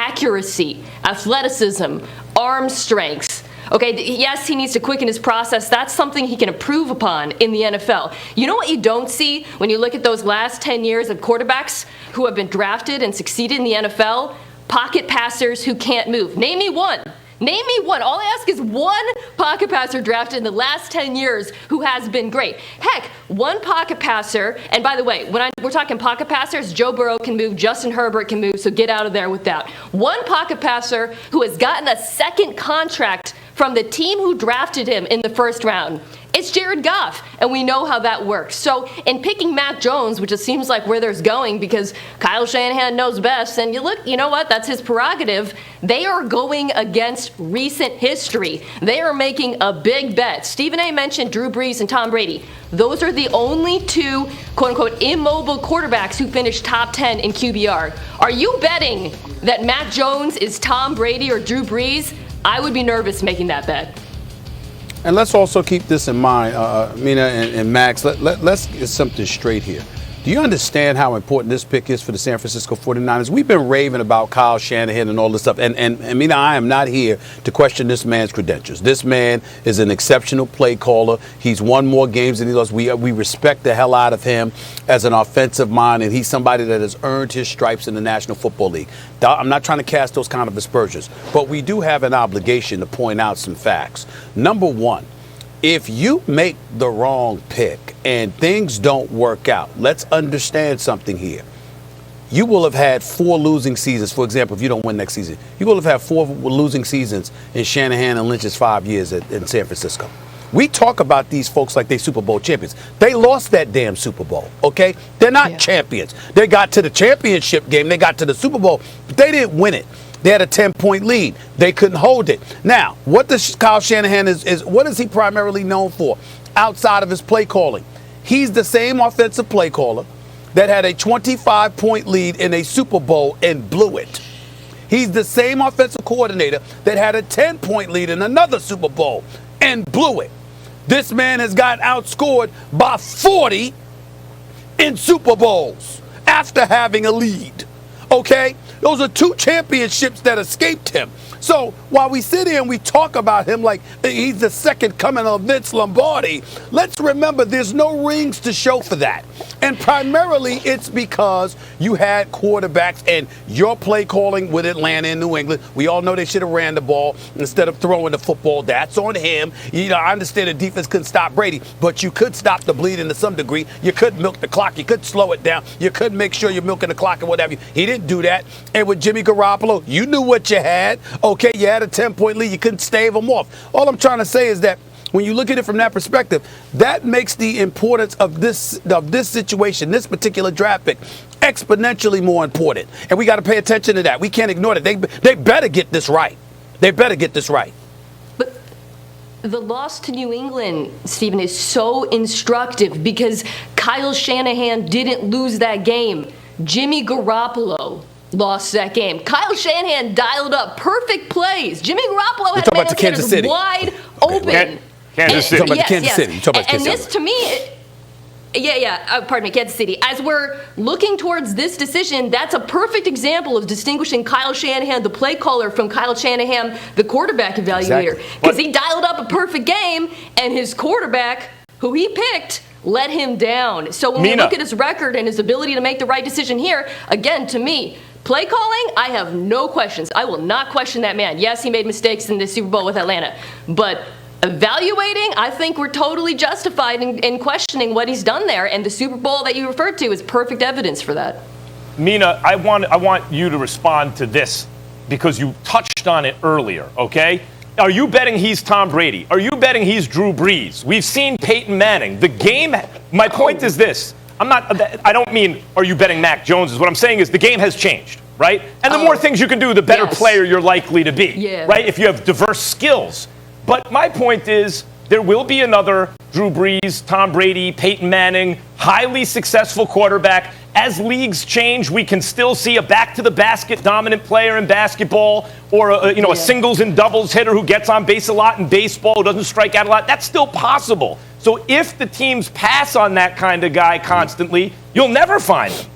accuracy, athleticism, arm strength. Okay, yes, he needs to quicken his process. That's something he can improve upon in the NFL. You know what you don't see when you look at those last 10 years of quarterbacks who have been drafted and succeeded in the NFL? Pocket passers who can't move. Name me one. Name me one. All I ask is one pocket passer drafted in the last 10 years who has been great. Heck, one pocket passer, and by the way, we're talking pocket passers, Joe Burrow can move, Justin Herbert can move, so get out of there with that. One pocket passer who has gotten a second contract from the team who drafted him in the first round. It's Jared Goff, and we know how that works. So in picking Mac Jones, which it seems like where there's going because Kyle Shanahan knows best, and you know what, that's his prerogative, they are going against recent history. They are making a big bet. Stephen A. mentioned Drew Brees and Tom Brady. Those are the only two, quote-unquote, immobile quarterbacks who finished top 10 in QBR. Are you betting that Mac Jones is Tom Brady or Drew Brees? I would be nervous making that bet. And let's also keep this in mind, Mina and Max. Let's get something straight here. Do you understand how important this pick is for the San Francisco 49ers? We've been raving about Kyle Shanahan and all this stuff. And Mina, I am not here to question this man's credentials. This man is an exceptional play caller. He's won more games than he lost. We respect the hell out of him as an offensive mind, and he's somebody that has earned his stripes in the National Football League. I'm not trying to cast those kind of aspersions, but we do have an obligation to point out some facts. Number one, if you make the wrong pick and things don't work out, let's understand something here. You will have had 4 losing seasons. For example, if you don't win next season, you will have had 4 losing seasons in Shanahan and Lynch's 5 years in San Francisco. We talk about these folks like they're Super Bowl champions. They lost that damn Super Bowl, okay? They're not champions. They got to the championship game. They got to the Super Bowl, but they didn't win it. They had a 10-point lead. They couldn't hold it. Now, what does Kyle Shanahan is what is he primarily known for outside of his play calling? He's the same offensive play caller that had a 25-point lead in a Super Bowl and blew it. He's the same offensive coordinator that had a 10-point lead in another Super Bowl and blew it. This man has got outscored by 40 in Super Bowls after having a lead. Okay? Those are 2 championships that escaped him. So while we sit here and we talk about him like he's the second coming of Vince Lombardi, let's remember there's no rings to show for that. And primarily it's because you had quarterbacks and your play calling with Atlanta and New England. We all know they should have ran the ball instead of throwing the football. That's on him. You know, I understand the defense couldn't stop Brady, but you could stop the bleeding to some degree. You could milk the clock. You could slow it down. You could make sure you're milking the clock and whatever. He didn't do that. And with Jimmy Garoppolo, you knew what you had. Okay, you had a 10-point lead. You couldn't stave them off. All I'm trying to say is that when you look at it from that perspective, that makes the importance of this situation, this particular draft pick, exponentially more important. And we got to pay attention to that. We can't ignore it. They better get this right. They better get this right. But the loss to New England, Stephen, is so instructive because Kyle Shanahan didn't lose that game. Jimmy Garoppolo lost that game. Kyle Shanahan dialed up perfect plays. Jimmy Garoppolo had man centers wide open. Kansas City. You're talking about Kansas City. And this, to me, pardon me, Kansas City. As we're looking towards this decision, that's a perfect example of distinguishing Kyle Shanahan, the play caller, from Kyle Shanahan, the quarterback evaluator. Because he dialed up a perfect game, and his quarterback, who he picked, let him down. So when we look at his record and his ability to make the right decision here, again, to me, play calling, I have no questions. I will not question that man. Yes, he made mistakes in the Super Bowl with Atlanta, but evaluating, I think we're totally justified in questioning what he's done there, and the Super Bowl that you referred to is perfect evidence for that. Mina, I want you to respond to this because you touched on it earlier, okay? Are you betting he's Tom Brady? Are you betting he's Drew Brees? We've seen Peyton Manning. The game, my point is this. I don't mean, are you betting Mac Jones? What I'm saying is the game has changed, right? And the more things you can do, the better player you're likely to be, right? If you have diverse skills. But my point is there will be another Drew Brees, Tom Brady, Peyton Manning, highly successful quarterback. As leagues change, we can still see a back-to-the-basket dominant player in basketball or a singles and doubles hitter who gets on base a lot in baseball, who doesn't strike out a lot. That's still possible. So if the teams pass on that kind of guy constantly, you'll never find him.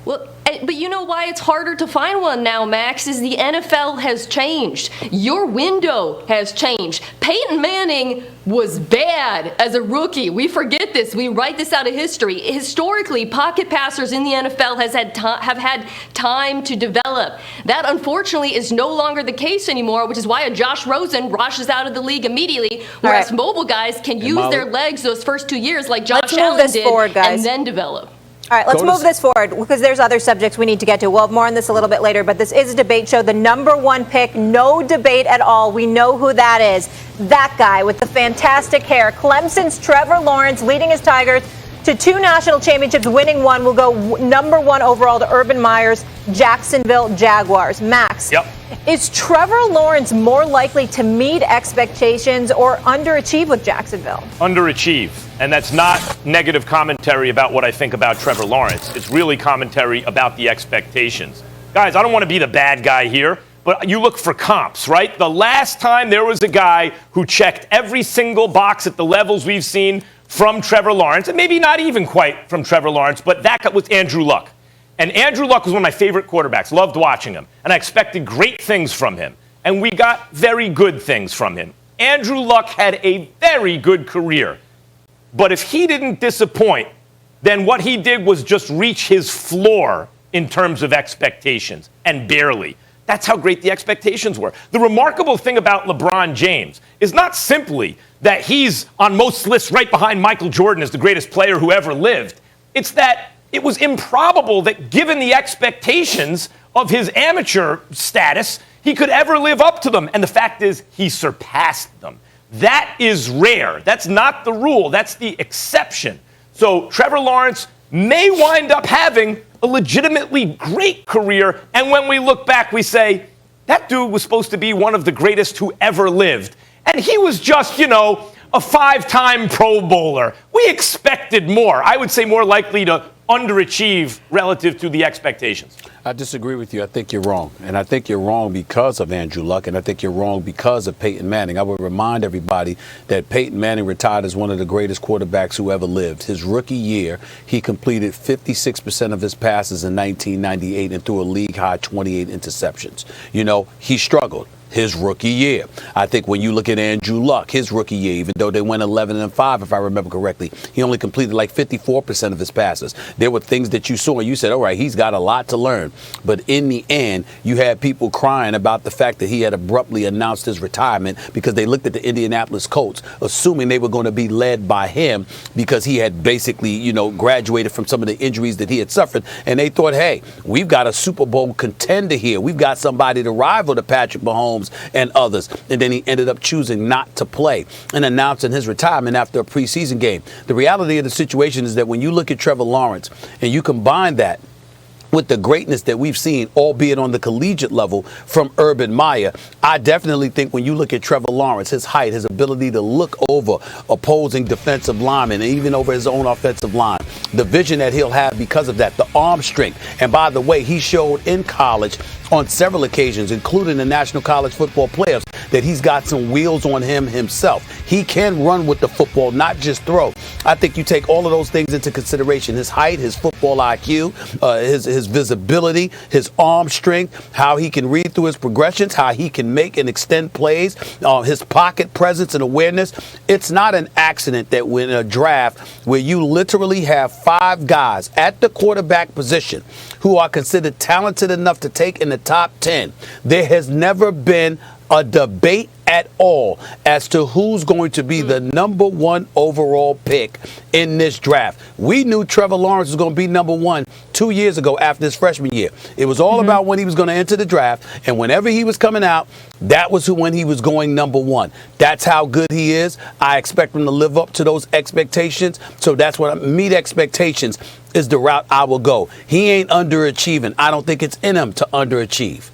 Well, But you know why it's harder to find one now, Max, is the NFL has changed. Your window has changed. Peyton Manning was bad as a rookie. We forget this. We write this out of history. Historically, pocket passers in the NFL have had time to develop. That, unfortunately, is no longer the case anymore, which is why a Josh Rosen rushes out of the league immediately, whereas mobile guys can use their legs those first 2 years like Josh Allen did and then develop. All right, let's move this forward because there's other subjects we need to get to. We'll have more on this a little bit later, but this is a debate show. The number one pick, no debate at all. We know who that is. That guy with the fantastic hair. Clemson's Trevor Lawrence leading his Tigers to 2 national championships, winning one. Will go number 1 overall to Urban Meyer's Jacksonville Jaguars. Max, is Trevor Lawrence more likely to meet expectations or underachieve with Jacksonville? Underachieve. And that's not negative commentary about what I think about Trevor Lawrence. It's really commentary about the expectations. Guys, I don't want to be the bad guy here, but you look for comps, right? The last time there was a guy who checked every single box at the levels we've seen from Trevor Lawrence, and maybe not even quite from Trevor Lawrence, but that was Andrew Luck. And Andrew Luck was one of my favorite quarterbacks. Loved watching him. And I expected great things from him. And we got very good things from him. Andrew Luck had a very good career. But if he didn't disappoint, then what he did was just reach his floor in terms of expectations, and barely. That's how great the expectations were. The remarkable thing about LeBron James is not simply that he's on most lists right behind Michael Jordan as the greatest player who ever lived. It's that it was improbable that given the expectations of his amateur status, he could ever live up to them. And the fact is, he surpassed them. That is rare. That's not the rule. That's the exception. So Trevor Lawrence may wind up having a legitimately great career. And when we look back, we say, that dude was supposed to be one of the greatest who ever lived. And he was just, a 5-time Pro Bowler. We expected more. I would say more likely to underachieve relative to the expectations. I disagree with you. I think you're wrong. And I think you're wrong because of Andrew Luck, and I think you're wrong because of Peyton Manning. I would remind everybody that Peyton Manning retired as one of the greatest quarterbacks who ever lived. His rookie year, he completed 56% of his passes in 1998 and threw a league-high 28 interceptions. He struggled his rookie year. I think when you look at Andrew Luck, his rookie year, even though they went 11-5, if I remember correctly, he only completed like 54% of his passes. There were things that you saw and you said, all right, he's got a lot to learn. But in the end, you had people crying about the fact that he had abruptly announced his retirement because they looked at the Indianapolis Colts, assuming they were going to be led by him because he had basically, graduated from some of the injuries that he had suffered. And they thought, hey, we've got a Super Bowl contender here. We've got somebody to rival to Patrick Mahomes and others. And then he ended up choosing not to play and announcing his retirement after a preseason game. The reality of the situation is that when you look at Trevor Lawrence and you combine that with the greatness that we've seen, albeit on the collegiate level, from Urban Meyer, I definitely think when you look at Trevor Lawrence, his height, his ability to look over opposing defensive linemen and even over his own offensive line, the vision that he'll have because of that, the arm strength. And by the way, he showed in college on several occasions, including the National College Football Playoffs, that he's got some wheels on him himself. He can run with the football, not just throw. I think you take all of those things into consideration, his height, his football IQ, his visibility, his arm strength, how he can read through his progressions, how he can make and extend plays, his pocket presence and awareness. It's not an accident that when a draft where you literally have 5 guys at the quarterback position who are considered talented enough to take in the top 10, there has never been a debate at all as to who's going to be the number 1 overall pick in this draft. We knew Trevor Lawrence was going to be number 1 2 years ago after his freshman year. It was all about when he was going to enter the draft, and whenever he was coming out, that was when he was going number 1. That's how good he is. I expect him to live up to those expectations. So that's what meet expectations is the route I will go. He ain't underachieving. I don't think it's in him to underachieve.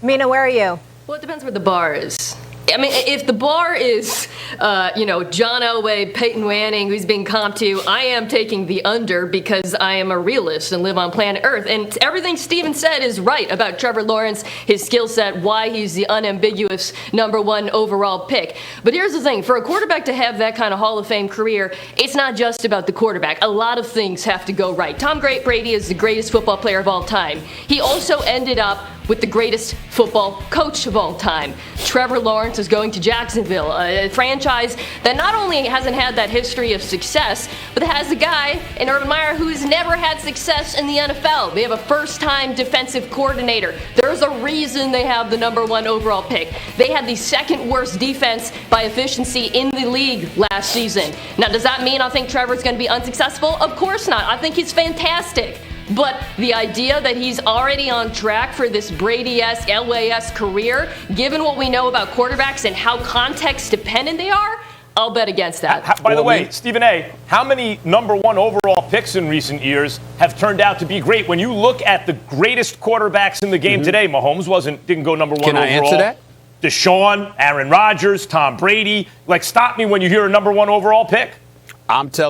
Mina, where are you? Well, it depends where the bar is. I mean, if the bar is, John Elway, Peyton Manning, who's being comped to, I am taking the under because I am a realist and live on planet Earth. And everything Steven said is right about Trevor Lawrence, his skill set, why he's the unambiguous #1 overall pick. But here's the thing. For a quarterback to have that kind of Hall of Fame career, it's not just about the quarterback. A lot of things have to go right. Tom Brady is the greatest football player of all time. He also ended up with the greatest football coach of all time. Trevor Lawrence is going to Jacksonville, a franchise that not only hasn't had that history of success, but has a guy in Urban Meyer who has never had success in the NFL. They have a first-time defensive coordinator. There's a reason they have the #1 overall pick. They had the second worst defense by efficiency in the league last season. Now, does that mean I think Trevor's going to be unsuccessful? Of course not. I think he's fantastic. But the idea that he's already on track for this Brady-esque, Elway-esque career, given what we know about quarterbacks and how context-dependent they are, I'll bet against that. By the way, Stephen A., how many #1 overall picks in recent years have turned out to be great? When you look at the greatest quarterbacks in the game today, Mahomes didn't go #1 overall. Can I answer that? Deshaun, Aaron Rodgers, Tom Brady. Stop me when you hear a #1 overall pick. I'm telling